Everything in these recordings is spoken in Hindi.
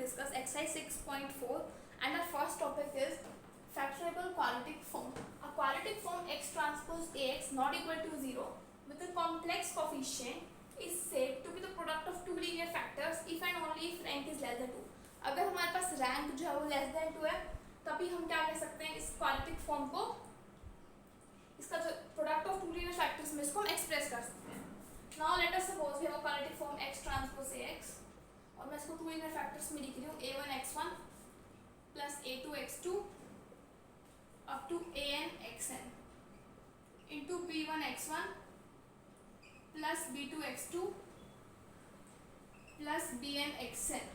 discuss exercise 6.4 and our first topic is factorable quadratic form. A quadratic form x transpose ax not equal to 0 with a complex coefficient is said to be the product of two linear factors if and only if rank is less than 2. अगर हमारे पास रैंक जो है वो लेस देन 2 है तभी हम क्या कह सकते हैं इस क्वाड्रेटिक फॉर्म को, इसका जो product of two linear factors में इसको हम एक्सप्रेस कर सकते हैं. Now let us suppose we have a quadratic form x transpose ax और मैं इसको टू लीनियर फैक्टर्स में लिख रही हूँ a1x1 plus a2x2 up to an(xn) into b1x1 plus b2x2 plus bn(xn).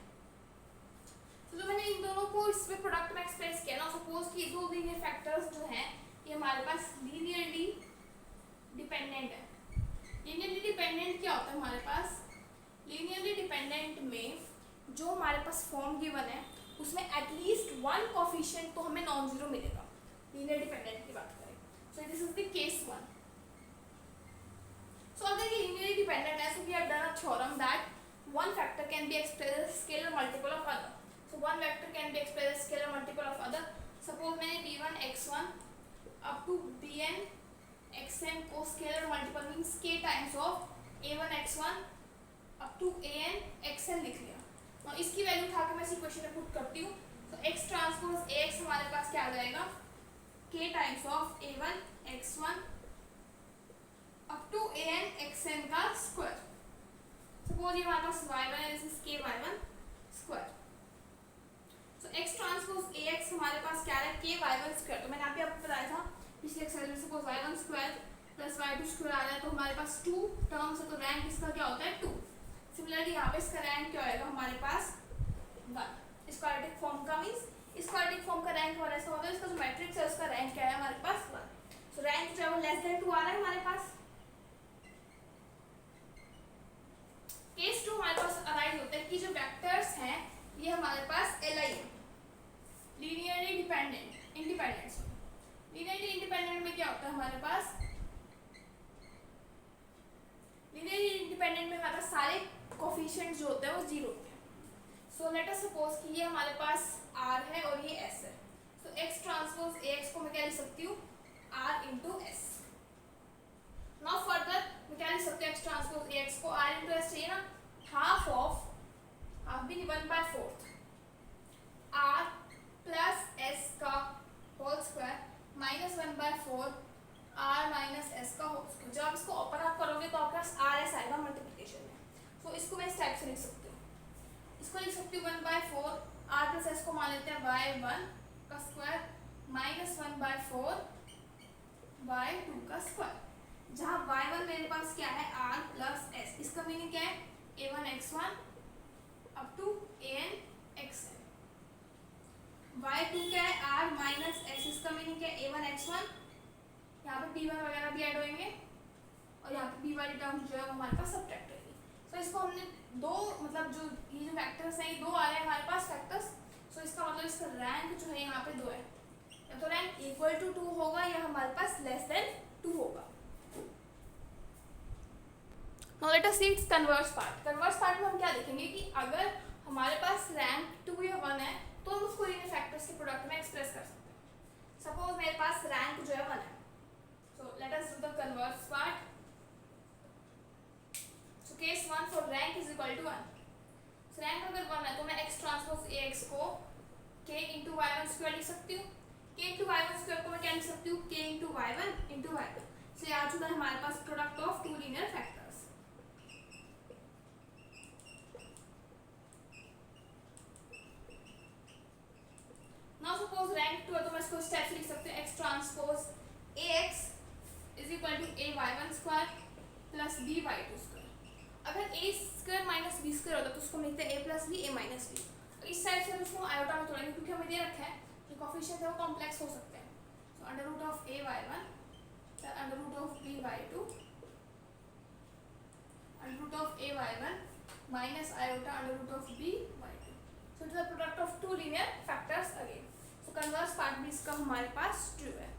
तो जो मैंने इन दोनों को इसमें प्रोडक्ट में एक्सप्रेस किया ना, सपोज कि दो लीनियर फैक्टर्स जो हैं ये हमारे पास लीनियरली डिपेंडेंट है. लीनियरली डिपेंडेंट क्या होता है हमारे पास? लीनियरली डिपेंडेंट में जो हमारे पास फॉर्म गिवन है उसमें एटलीस्ट वन कोफिशिएंट तो हमें नॉन जीरो मिलेगा. लीनियर डिपेंडेंट की बात करें so this is the case one. So अगर ये लीनियरली डिपेंडेंट है so we have done a theorem that one factor can be expressed as scalar multiple of other. So one vector can be expressed as scalar multiple of other. Suppose मैंने b1x1 up to bn(xn) को scalar multiple means k times of a1x1 up to an(xn) लिख लिया. और इसकी वैल्यू उठा के मैं इस इक्वेशन में पुट करती हूँ. तो x ट्रांसपोज ax हमारे पास क्या आ जाएगा? k times of a1x1 up to an(xn) का स्क्वायर. सपोज ये हमारे पास y1 है, this is k y1 square. So x transpose ax हमारे पास क्या है? k y1 square. तो मैंने आपको बताया था पिछले एक्सरसाइज में suppose y1 square plus y2 square आ रहा है तो हमारे पास 2 टर्म्स है तो रैंक इसका क्या होता है? 2. सिमिलरली यहाँ पे इसका रैंक क्या होगा हमारे पास? 1. इस क्वाड्रेटिक फॉर्म का मींस इस क्वाड्रेटिक फॉर्म का रैंक और ऐसा होता है इसका जो मैट्रिक्स है उसका रैंक क्या है हमारे पास? 1. सो रैंक जो है वो लेस देन 2 आ रहा है हमारे पास. केस 2 हमारे पास अराइज होता है कि जो वेक्टर्स हैं ये हमारे पास li है, linearly dependent independent. Linearly independent में क्या होता है हमारे पास? लीनियरली इंडिपेंडेंट में हमारे पास सारे कोफिशिएंट्स जो होते हैं वो जीरो होते हैं. सो लेट अस सपोज कि ये हमारे पास r है और ये s है. तो x ट्रांसपोज ax को मैं क्या लिख सकती हूँ? r into s. Now further मैं क्या लिख सकती हूँ? x ट्रांसपोज ax को r into s चाहिए ना, हाफ ऑफ हाफ भी 1/4 r प्लस s का whole square minus 1/4 r minus s का होल स्क्वायर. जब आप इसको ओपन अप करोगे तो आपके पास r s आएगा मल्टीप्लिकेशन में. सो इसको मैं इस टाइप से लिख सकती हूँ. इसको लिख सकती हूँ 1/4 r प्लस s को मान लेते हैं y1 का स्क्वायर माइनस 1/4 y2 का स्क्वायर. जहाँ y1 मेरे पास क्या है? r plus s. इसका मीनिंग क्या है? a1x1 up to an(xn). y2 क्या है? r minus s. इसका मीनिंग क्या है? a1x1. यहाँ पे b1 वगैरह भी ऐड होंगे और यहाँ पे b वाली टर्म जो है वो हमारे पास सब्ट्रैक्ट होगी. सो इसको हमने दो मतलब जो ये जो वेक्टर्स हैं ये दो आ रहे हैं हमारे पास फैक्टर्स. सो इसका मतलब इसका रैंक जो है यहाँ पे 2 है. या तो रैंक इक्वल टू 2 होगा या हमारे पास लेस देन 2 होगा. Now let us see its converse part. converse part में हम क्या देखेंगे कि अगर हमारे पास रैंक 2 या 1 है तो हम उसको लीनियर फैक्टर्स के प्रोडक्ट में एक्सप्रेस कर सकते हैं. सपोज मेरे पास रैंक जो है 1 है. So let us do the converse part. So case 1 for rank is equal to 1. So rank अगर 1 है तो मैं x ट्रांसपोज ax को k into y1 स्क्वायर लिख सकती हूँ. k into y1 स्क्वायर को मैं क्या लिख सकती हूँ? k into y1 into y2. सो ये आ चुका है हमारे पास product of two linear factors. Now suppose rank 2 है तो मैं इसको इस टाइप से लिख सकते हैं x transpose ax is equal to a y1 square plus b y2 square. अगर a square minus b square होता तो उसको हम लिखते हैं a plus b a minus b. इस टाइप से उसको आयोटा में तोड़ेंगे क्योंकि हमें दे रखा है कि कोफिशिएंट है वो कॉम्प्लेक्स हो सकते हैं. So under root of a y1 under root of b y2 under root of a y1 minus iota under root of b y2. So it is the product of two linear factors again. So converse part भी इसका हमारे पास ट्रू है.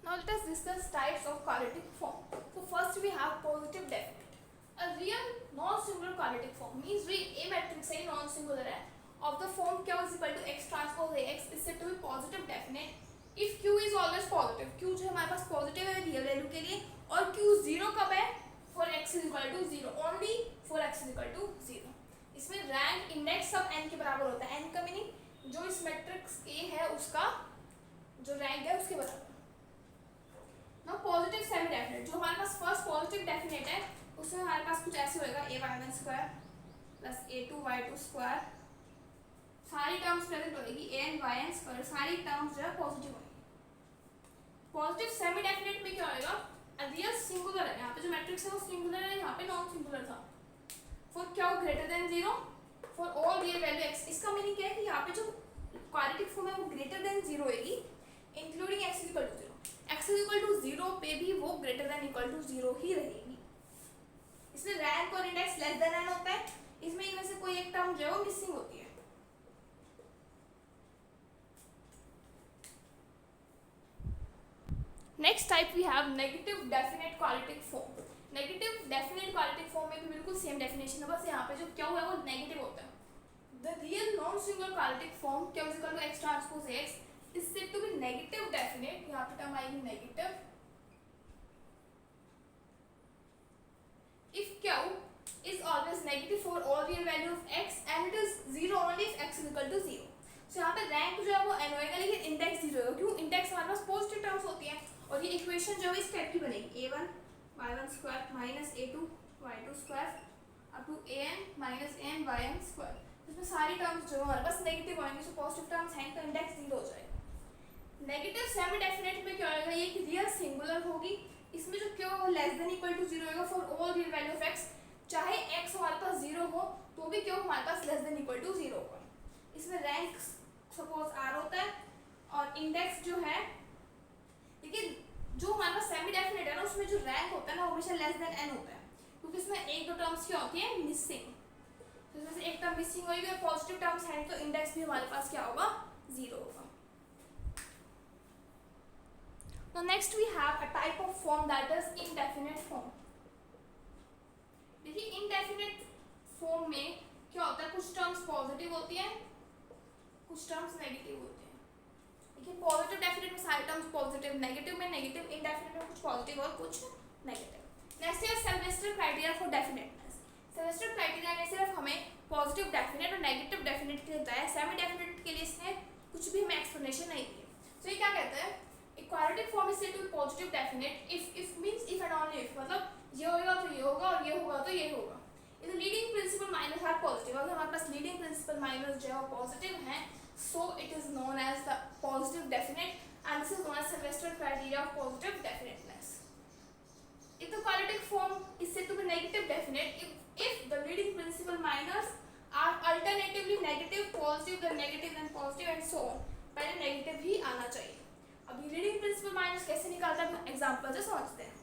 Now let us discuss types of quadratic form. So first we have positive definite. A real non-singular quadratic form means a matrix है non-singular है of the form Q is equal to x transpose Ax is said to be positive definite if Q is always positive. Q जो हमारे पास पॉजिटिव है रियल वैल्यू के लिए, और Q जीरो कब है? for x is equal to zero, only for x is equal to zero. इसमें रैंक इंडेक्स सब n के बराबर होता है. n का मीनिंग जो इस मैट्रिक्स A है उसका जो रैंक है उसके बराबर. नाउ पॉजिटिव सेमी डेफिनेट, जो हमारे पास फर्स्ट पॉजिटिव डेफिनेट है उसमें हमारे पास कुछ ऐसे होएगा a(y1) square plus a2y2 square, सारी टर्म्स प्रेजेंट होएगी an yn स्क्वायर, सारी टर्म्स जो है पॉजिटिव होंगी. पॉजिटिव सेमी डेफिनेट में क्या होएगा? रियल सिंगुलर है, यहाँ पे जो मैट्रिक्स है वो सिंगुलर है, यहाँ पे नॉन सिंगुलर था. For q greater than zero for all real value x. इसका मीनिंग क्या है कि यहाँ पे जो क्वाड्रेटिक फॉर्म है वो ग्रेटर देन जीरो होएगी including x equal to zero. x equal to zero पे भी वो greater than equal to zero ही रहेगी. इसमें रैंक और इंडेक्स लेस देन n होता है. इसमें इनमें से कोई एक टर्म जो है वो मिसिंग होती है. Next type we have negative definite quadratic form. Negative definite quadratic form में भी बिल्कुल सेम डेफिनेशन है, बस यहाँ पे जो क्या है वो नेगेटिव होता है. The real non singular quadratic form Q is equal to x transpose X is said to be negative definite. यहाँ पे टर्म आएगी negative if Q is always negative for all real value of x and it is zero only if x is equal to zero. So यहाँ पे रैंक जो है वो n होएगा लेकिन इंडेक्स जीरो होगा. क्यों? इंडेक्स हमारे पास पॉजिटिव टर्म्स होती हैं और ये इक्वेशन जो है इस टाइप की बनेगी a1 y1 square minus a2 y2 square up to an minus an yn square. इसमें सारी टर्म्स जो हमारे पास नेगेटिव आएंगे, सो पॉजिटिव टर्म्स हैं तो इंडेक्स जीरो हो जाएगा. नेगेटिव सेमी डेफिनेट में क्या होगा? ये कि रियल सिंगुलर होगी. इसमें जो क्यों वो less than equal to zero होगा for all real value of x. चाहे x हमारे पास जीरो हो तो भी क्यों हमारे पास less than equal to zero होगा. इसमें रैंक सपोज r होता है और इंडेक्स जो है, लेकिन जो हमारे पास सेमी डेफिनेट है ना उसमें जो रैंक होता है ना वो हमेशा लेस देन n होता है क्योंकि इसमें एक दो टर्म्स क्या होती है मिसिंग. तो इसमें से एक टर्म मिसिंग होगी और पॉजिटिव टर्म्स हैं तो इंडेक्स भी हमारे पास क्या होगा? जीरो होगा. Now next we have a type of form that is indefinite form. देखिए indefinite form में क्या होता है? कुछ टर्म्स पॉजिटिव होती हैं, कुछ टर्म्स नेगेटिव होते हैं. लेकिन पॉजिटिव डेफिनेट में सारे टर्म्स पॉजिटिव, नेगेटिव में नेगेटिव, इनडेफिनेट में कुछ पॉजिटिव और कुछ नेगेटिव. नेक्स्ट है सेल्वेस्टर क्राइटेरिया फॉर डेफिनेटनेस. सेल्वेस्टर क्राइटेरिया ने सिर्फ हमें पॉजिटिव डेफिनेट और नेगेटिव डेफिनेट के लिए बताया, सेमी डेफिनेट के लिए इसने कुछ भी हमें एक्सप्लेनेशन नहीं दी. तो ये क्या कहता है? Quadratic form is said to be positive definite if means if and only if. मतलब ये होगा तो ये होगा और ये होगा तो ये होगा. If the leading principal minus are positive, अगर हमारे पास लीडिंग प्रिंसिपल माइनस जो है पॉजिटिव हैं so it is known as the positive definite and this is known as Sylvester criteria of positive definiteness. If the quadratic form is said to be negative definite if the leading principal minors are alternatively negative, positive, then negative, then positive and so on. पहले नेगेटिव ही आना चाहिए. अभी लीडिंग प्रिंसिपल माइनस कैसे निकालता है एग्जांपल से समझते हैं.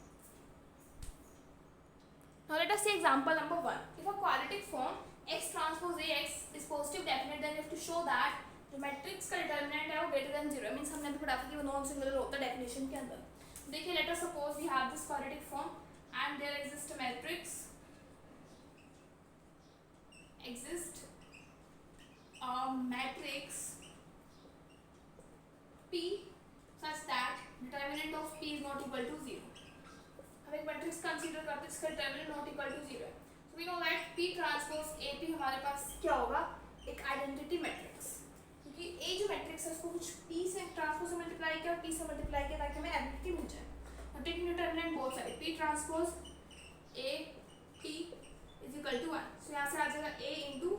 Now let us see example number 1. If a quadratic form x transpose Ax is positive definite, then we have to show that जो मैट्रिक्स का डिटरमिनेंट है वो ग्रेटर देन जीरो. मींस हमने अभी पढ़ा था कि वो नॉन सिंगुलर होता है डेफिनेशन के अंदर. देखिए let us suppose we have this quadratic form and there exist a matrix P such that determinant of P is not equal to 0. हम एक मैट्रिक्स कंसीडर करते हैं जिसका डिटरमिनेंट नॉट इक्वल टू 0 है. So we know that P transpose AP हमारे पास क्या होगा? एक आइडेंटिटी मैट्रिक्स. क्योंकि A जो मैट्रिक्स है उसको कुछ P से ट्रांसपोज से मल्टीप्लाई किया और P से मल्टीप्लाई किया ताकि हमें आइडेंटिटी मिल जाए. अब taking determinant both side P transpose AP is equal to 1. सो यहाँ से आ जाएगा A इंटू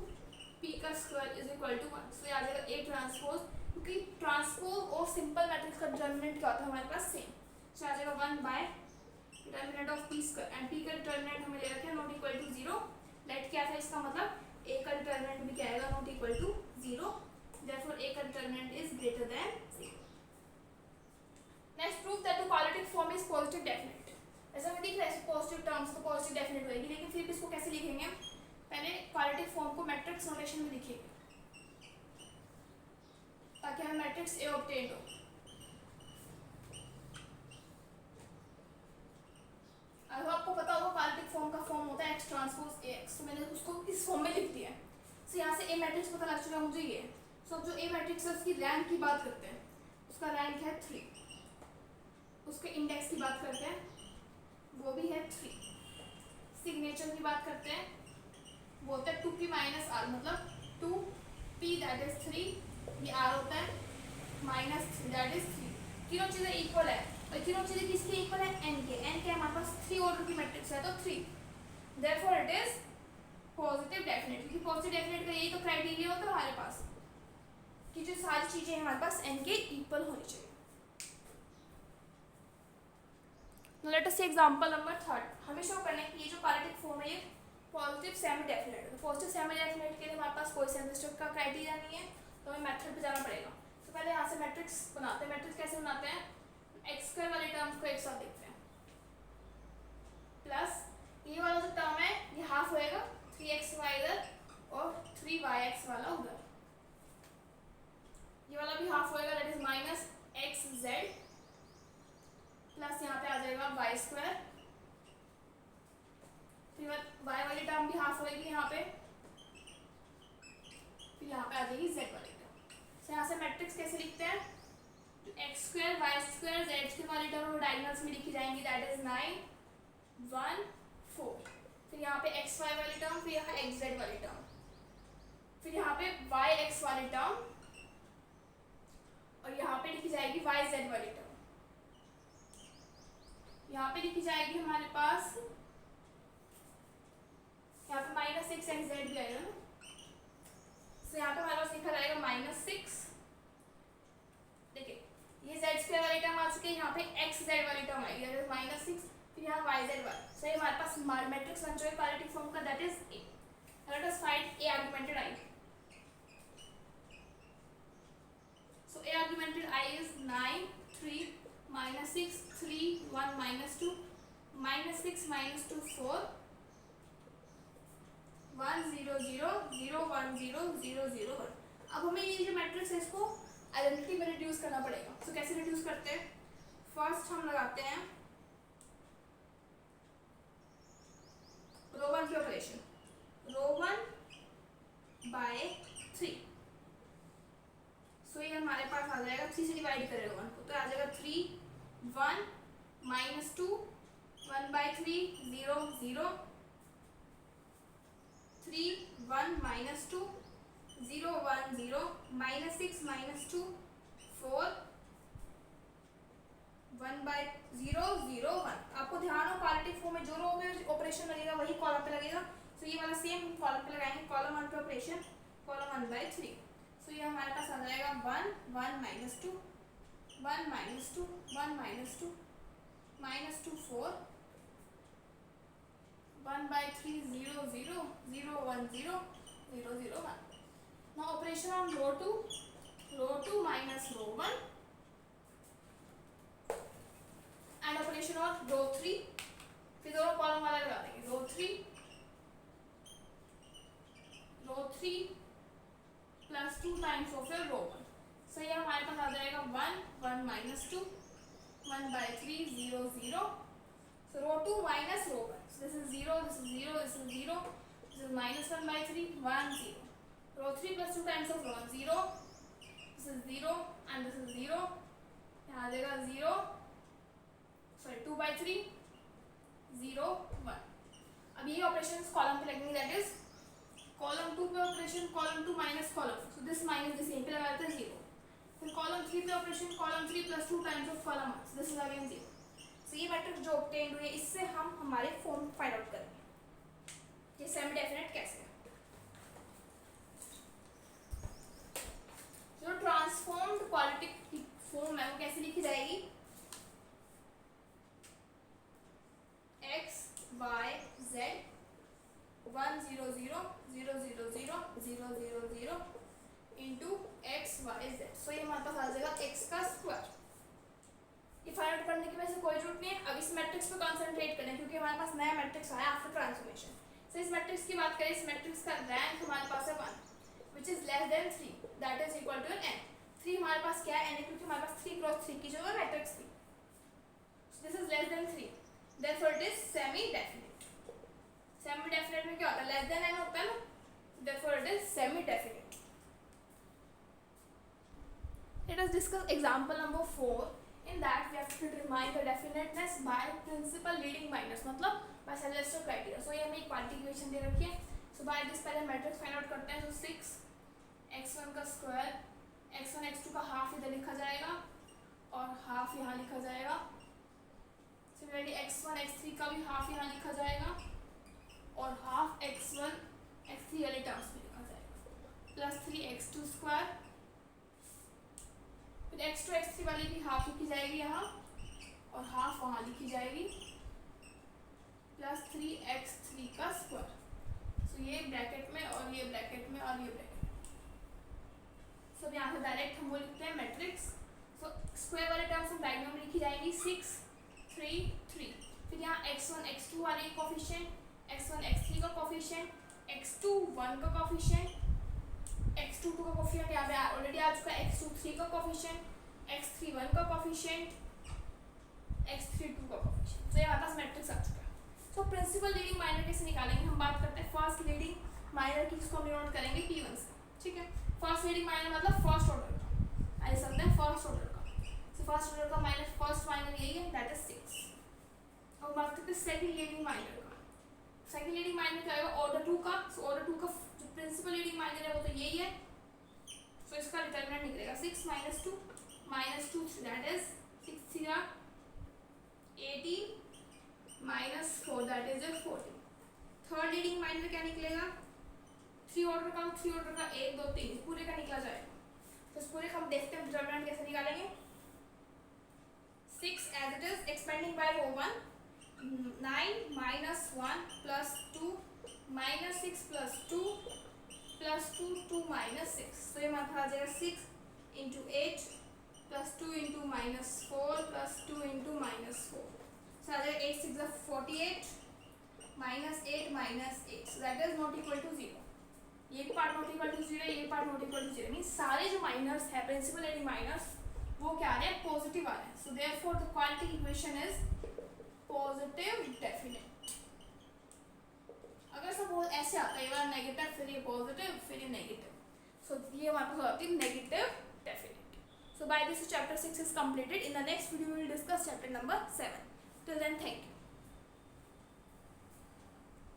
P का स्क्वायर इज इक्वल टू 1. सो यहाँ आ जाएगा A ट्रांसपोज, क्योंकि ट्रांसपोज और सिंपल मैट्रिक्स का डिटरमिनेंट क्या होता है हमारे पास सेम. सो आ जाएगा 1 by determinant of P square and P का डिटरमिनेंट हमें ले रखा है नॉट इक्वल टू 0. लेट क्या था इसका मतलब A का डिटरमिनेंट भी क्या आएगा? Not equal to 0. Therefore A का determinant is greater than 0. Next prove that the quadratic form is positive definite. ऐसा हमें दिख रहा है पॉजिटिव टर्म्स तो पॉजिटिव डेफिनेट होएगी, लेकिन फिर भी इसको कैसे लिखेंगे? पहले क्वाड्रेटिक फॉर्म को मैट्रिक्स नोटेशन में लिखेंगे ताकि हमें मैट्रिक्स A ऑब्टेन हो. अब आपको पता होगा क्वाड्रेटिक फॉर्म का फॉर्म होता है x सो यहाँ से ए मैट्रिक्स पता लग चुका है मुझे ये। सो अब जो ए मैट्रिक्स है उसकी रैंक की बात करते हैं, उसका रैंक है 3। उसके इंडेक्स की बात करते हैं, वो भी है 3। सिग्नेचर की बात करते हैं, वो होता है 2p माइनस आर, मतलब 2p दैट इज 3, ये आर होता है माइनस 3 दैट इज 3। तीनों चीज़ें इक्वल है, और तीनों चीज़ें किसकी इक्वल है? n के। n के हमारे पास 3 ऑर्डर की मैट्रिक्स है तो 3, therefore it is positive definite, क्योंकि पॉजिटिव डेफिनेट का यही तो क्राइटेरिया होता है हमारे पास कि जो सारी चीज़ें हमारे पास n के इक्वल होनी चाहिए। लेट अस सी एग्जांपल नंबर 3। हमें शो करना है कि ये जो क्वाड्रेटिक फॉर्म है ये पॉजिटिव सेमी डेफिनेट है। तो पॉजिटिव सेमी डेफिनेट के लिए हमारे पास कोई सेमेस्टर का क्राइटेरिया नहीं है, तो हमें मेथड पे जाना पड़ेगा। तो पहले यहाँ से मैट्रिक्स बनाते हैं। मैट्रिक्स कैसे बनाते हैं? एक्स स्क्वायर वाले टर्म्स को एक साथ देखते हैं, प्लस ये वाला जो टर्म है ये हाफ होएगा, 3xy इधर और 3yx वाला उधर, ये वाला भी हाफ होएगा that is minus xz, plus यहाँ पे आ जाएगा वाई स्क्वायर, फिर वाई वाली टर्म भी हाफ होएगी यहाँ पे, फिर यहाँ पे आ जाएगी z वाली टर्म। तो यहाँ से मैट्रिक्स कैसे लिखते हैं? जो X square Y square Z square वाली टर्म वो डायगोनल्स में लिखी जाएंगी दैट इज 9 1 4। फिर यहाँ पे एक्स वाई वाली टर्म, फिर यहाँ एक्स जेड वाली टर्म, फिर यहाँ पे वाई एक्स वाली टर्म, और यहाँ पे लिखी जाएगी वाई जेड वाली टर्म। यहाँ पे लिखी जाएगी हमारे पास, यहाँ पे माइनस 6 एक्स जेड भी आएगा ना, तो यहाँ पे हमारे पास लिखा जाएगा माइनस 6। देखिए ये जेड स्क्वायर वाली टर्म आ चुकी है, यहाँ पे एक्स जेड वाली टर्म आएगी माइनस 6, फिर यहाँ वाई जेड वाला। सही, हमारे पास मैट्रिक्स बन चुका है क्वाड्रेटिक फॉर्म का that is A. Let us find A augmented I. So A augmented I is 9 3 minus 6 3 1 minus 2 minus 6 minus 2 4 1 0 0 0 1 0 0 0 1। अब हमें ये जो मैट्रिक्स है इसको आइडेंटिटी में रिड्यूस करना पड़ेगा। तो कैसे रिड्यूस करते हैं? फर्स्ट हम लगाते हैं रो 1 की ऑपरेशन, रो 1 बाय 3। सो ये हमारे पास आ जाएगा 3 से डिवाइड करें रो 1 को, तो आ जाएगा 3 1 minus 2 1 by 3 0 0 3 1 minus 2 0 1 0 minus 6 minus 2 4 1 by 0 0 1। आपको ध्यान हो क्वाड्रेटिक फॉर्म में जो रो में ऑपरेशन लगेगा वही कॉलम पे लगेगा। सो ये वाला सेम कॉलम पे लगाएंगे, कॉलम 1 पे ऑपरेशन कॉलम 1 by 3। सो ये हमारे पास आ जाएगा 1 1 minus 2 1 minus 2 1 minus 2 minus 2 4 1 by 3 0 0 0 1 0 0 0 1। Now operation on row 2 minus row 1 and operation on row 3। फिर दोनों कॉलम वाला लगा देंगे, row 3 plus 2 times of your row 1। सो ये हमारे पास आ जाएगा 1 1 minus 2 1 by 3 0 0। So row 2 minus row 1, so this is 0 this is 0 this is 0 this is minus 1 by 3 1 0। row 3 plus 2 times of row 1 0, this is 0 and this is 0, यहाँ आ जाएगा 0 sorry 2 by 3 0 1। अब ये ऑपरेशन कॉलम पे लगेंगे दैट इज कॉलम 2 पे operation column 2 minus column, so this minus this यहीं पे लगा देते हैं 0। फिर कॉलम 3 पे operation column 3 plus 2 times of column 1, so this is again 0। सो ये मैट्रिक्स जो ऑब्टेन्ड हुई है इससे हम हमारे फॉर्म फाइंड आउट करेंगे ये सेमी डेफिनेट कैसे है। जो ट्रांसफॉर्म्ड क्वाड्रेटिक फॉर्म है वो कैसे लिखी जाएगी? x y z 1 0 0 0 0 0 0 0 0 into x Y Z. सो ये हमारे पास आ जाएगा x का स्क्वायर। ये फाइंड आउट करने की वजह से कोई जरूरत नहीं है, अब इस मैट्रिक्स पे कंसंट्रेट करें क्योंकि हमारे पास नया मैट्रिक्स आया आफ्टर ट्रांसफॉर्मेशन। सो इस मैट्रिक्स की बात करें, इस मैट्रिक्स का रैंक हमारे पास है 1 which is less than 3 that is equal to n। 3 हमारे पास क्या है? n है, क्योंकि हमारे पास 3 क्रॉस 3 की जो है मैट्रिक्स थी। सो this is less than 3 therefore it is semi definite. Semi definite में क्या होता है? लेस देन n होता है ना, therefore it is semi definite. Let us discuss example number 4. In that we have to determine the definiteness by principal leading minors, मतलब by Sylvester criteria. So ये हमें एक क्वांटिटी इक्वेशन दे रखी है. So by this पहले मैट्रिक्स फाइंड आउट करते हैं. So 6x1 का स्क्वायर, x1 x2 का हाफ इधर लिखा जाएगा और हाफ यहाँ लिखा जाएगा. सिमिलरली x1 x3 का भी हाफ यहाँ लिखा जाएगा और हाफ x1 x3 वाले टर्म्स में लिखा जाएगा प्लस 3x2 स्क्वायर. फिर x2 x3 वाली भी हाफ लिखी जाएगी यहाँ और हाफ वहाँ लिखी जाएगी प्लस 3x3 का स्क्वायर. सो ये ब्रैकेट में और ये ब्रैकेट में और ये ब्रैकेट में. सो यहाँ से डायरेक्ट हम वो लिखते हैं मैट्रिक्स. सो स्क्वायर वाले टर्म्स हम डायग्राम में लिखी जाएगी 6 3 3. फिर यहाँ x1 x2 वाले कोफिशिएंट, x1 x3 का कोफिशिएंट, x2 1 का कोफिशिएंट, x2 2 का कोफिशिएंट यहाँ पे ऑलरेडी आ चुका है, x2 3 का कोफिशिएंट, x3 1 का कोफिशिएंट, x3 2 का कोफिशिएंट. तो ये हमारे पास मैट्रिक्स आ चुका है. तो प्रिंसिपल लीडिंग माइनर कैसे निकालेंगे, हम बात करते हैं फर्स्ट लीडिंग माइनर की. इसको हम डिनोट करेंगे P1 से. ठीक है, फर्स्ट लीडिंग माइनर मतलब फर्स्ट ऑर्डर का. ऐसे समझते हैं फर्स्ट ऑर्डर का. सो फर्स्ट ऑर्डर का माइनर फर्स्ट माइनर यही है, दैट इज 6. अब बात करते हैं सेकंड लीडिंग माइनर का. सेकंड लीडिंग माइनर क्या है, ऑर्डर 2 का. सो ऑर्डर 2 का जो प्रिंसिपल लीडिंग माइनर है वो तो यही है. सो इसका डिटरमिनेंट निकलेगा 6 - 2 - 2 that is 6 3 18 -4 that is 14. Third leading minor क्या निकलेगा, 3 ऑर्डर का 1 2 3 पूरे का निकला जाएगा. तो इस पूरे का हम देखते हैं डिटरमिनेंट कैसे निकालेंगे. 6 as it is expanding by row 1 9 - 1 plus 2 minus 6 plus 2 plus 2 2 minus 6. तो ये हमारा आ जाएगा 6 into 8 plus 2 into -4 plus 2 into -4. So आ जाएगा 8 6 is 48 -8 -8. So that is not equal to 0. ये भी पार्ट नॉट इक्वल टू 0, ये part not equal to 0. Means सारे जो माइनर्स है प्रिंसिपल लीडिंग माइनर्स वो क्या आ रहे हैं, पॉजिटिव आ रहे हैं. So therefore the quadratic equation is positive definite. अगर सपोज ऐसे आता है ये वाला नेगेटिव फिर ये पॉजिटिव फिर ये नेगेटिव, सो ये हमारे पास होती है negative definite. So by this chapter 6 is completed. In the next video we will discuss chapter number 7. Till then thank you.